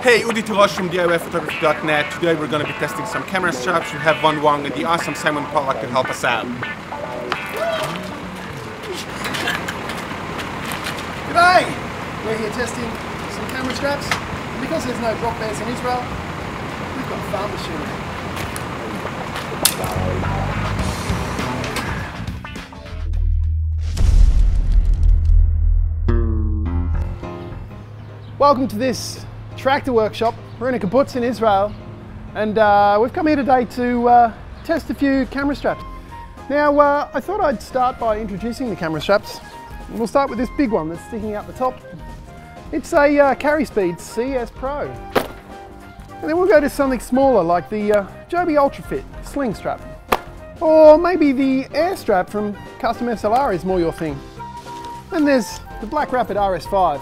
Hey, Udi Tirosh from DIYphotography.net. Today we're going to be testing some camera straps. We have Von Wong and the awesome Simon Pollack to help us out. G'day! We're here testing some camera straps. And because there's no drop bears in Israel, we've got farm machinery. Welcome to this tractor workshop. We're in a kibbutz in Israel, and we've come here today to test a few camera straps. Now, I thought I'd start by introducing the camera straps. And we'll start with this big one that's sticking out the top. It's a Carry Speed CS Pro. And then we'll go to something smaller like the Joby Ultra Fit sling strap. Or maybe the air strap from Custom SLR is more your thing. Then there's the Black Rapid RS5.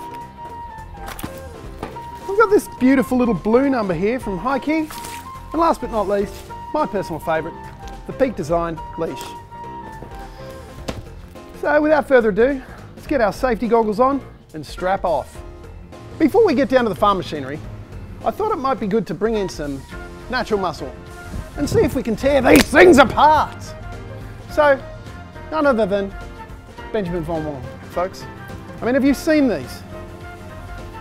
We've got this beautiful little blue number here from HiKey. And last but not least, my personal favourite, the Peak Design leash. So without further ado, let's get our safety goggles on and strap off. Before we get down to the farm machinery, I thought it might be good to bring in some natural muscle and see if we can tear these things apart. So, none other than Benjamin Von Wong, folks. I mean, have you seen these?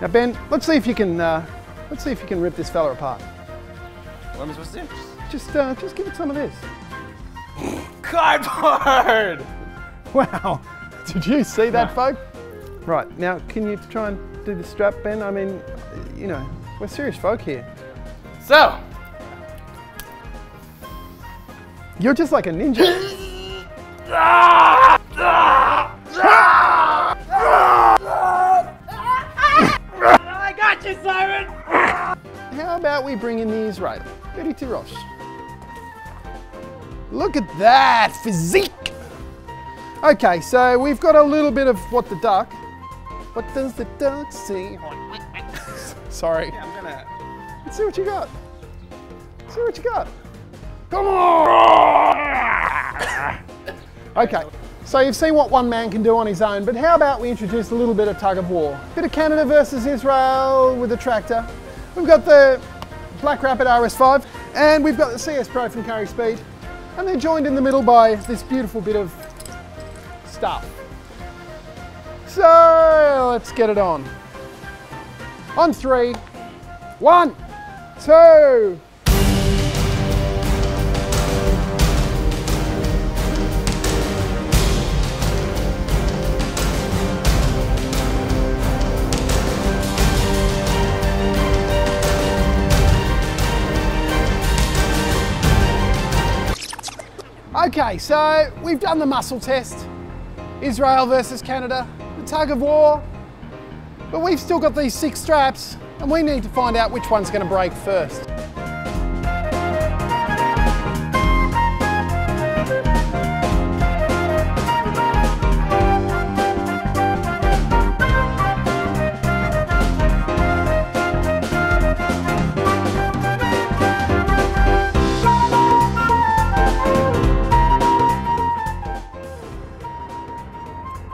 Now Ben, let's see if you can rip this fella apart. What am I supposed to do? Just give it some of this. Cardboard! Wow, did you see that, folk? Right, now can you try and do the strap, Ben? I mean, you know, we're serious folk here. So, you're just like a ninja. I got you, Simon! How about we bring in the Israel? Udi Tirosh. Look at that physique! Okay, so we've got a little bit of what does the duck say? Sorry. Yeah, I'm gonna... Let's see what you got. See what you got. Come on! Okay, so you've seen what one man can do on his own, but how about we introduce a little bit of tug of war? Bit of Canada versus Israel with a tractor. We've got the Black Rapid RS5, and we've got the CS Pro from Carry Speed, and they're joined in the middle by this beautiful bit of stuff. So let's get it on. On 3, 1, 2. Okay, so we've done the muscle test. Israel versus Canada, the tug of war. But we've still got these 6 straps and we need to find out which one's going to break first.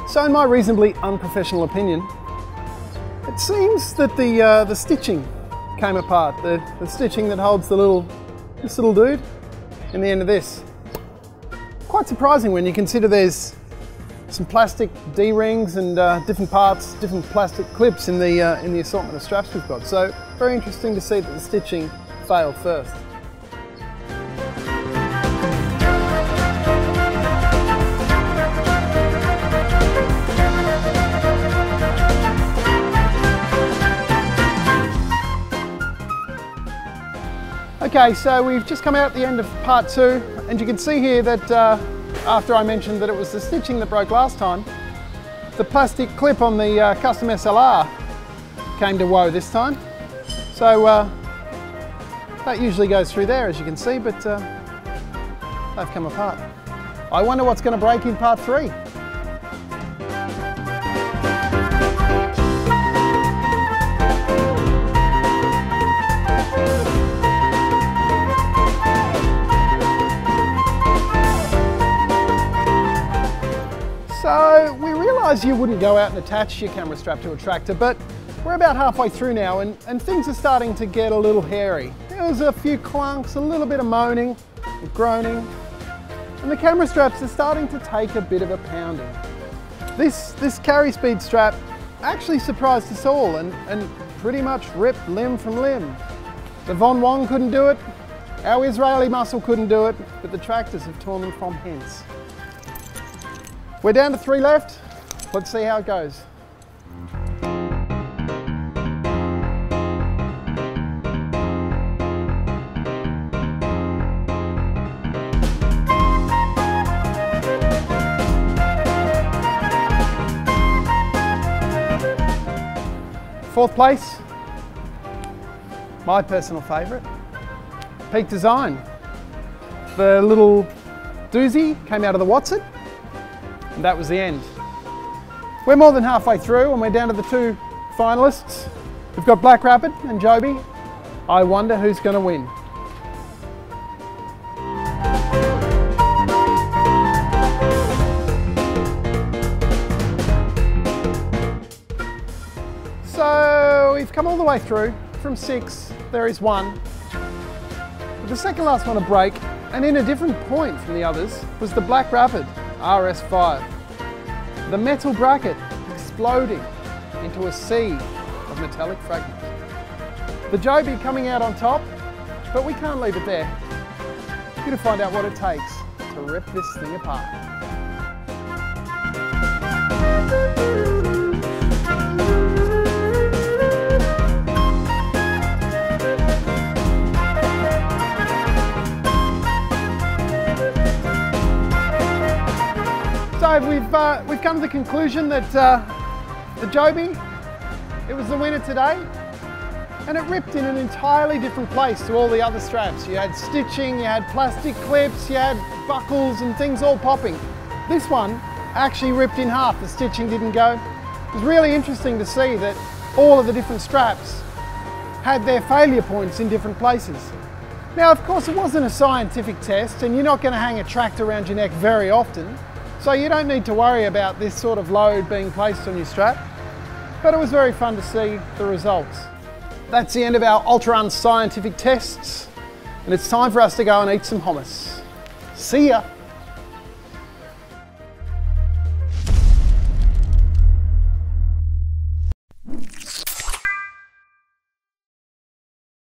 So in my reasonably unprofessional opinion, it seems that the stitching came apart. The stitching that holds this little dude in the end of this. Quite surprising when you consider there's some plastic D-rings and different parts, different plastic clips in the assortment of straps we've got. So very interesting to see that the stitching failed first. Okay, so we've just come out at the end of part 2, and you can see here that after I mentioned that it was the stitching that broke last time, the plastic clip on the Custom SLR came to woe this time. So that usually goes through there, as you can see, but they've come apart. I wonder what's going to break in part 3. So we realise you wouldn't go out and attach your camera strap to a tractor, but We're about halfway through now and things are starting to get a little hairy. There was a few clunks, a little bit of moaning, groaning, and the camera straps are starting to take a bit of a pounding. This carry speed strap actually surprised us all and pretty much ripped limb from limb. The Von Wong couldn't do it, our Israeli muscle couldn't do it, but the tractors have torn them from hence. We're down to 3 left. Let's see how it goes. Fourth place, my personal favourite, Peak Design. The little doozy came out of the Watson, and that was the end. We're more than halfway through and we're down to the 2 finalists. We've got Black Rapid and Joby. I wonder who's going to win. So we've come all the way through. From 6, there is 1. But the second last one to break, and in a different point from the others, was the Black Rapid RS5. The metal bracket exploding into a sea of metallic fragments. The Joby coming out on top, but we can't leave it there. We're going to find out what it takes to rip this thing apart. So we've come to the conclusion that the Joby, it was the winner today, and it ripped in an entirely different place to all the other straps. You had stitching, you had plastic clips, you had buckles and things all popping. This one actually ripped in half, the stitching didn't go. It was really interesting to see that all of the different straps had their failure points in different places. Now, of course, it wasn't a scientific test, and you're not going to hang a tractor around your neck very often. So you don't need to worry about this sort of load being placed on your strap, but it was very fun to see the results. That's the end of our ultra unscientific tests, and it's time for us to go and eat some hummus. See ya!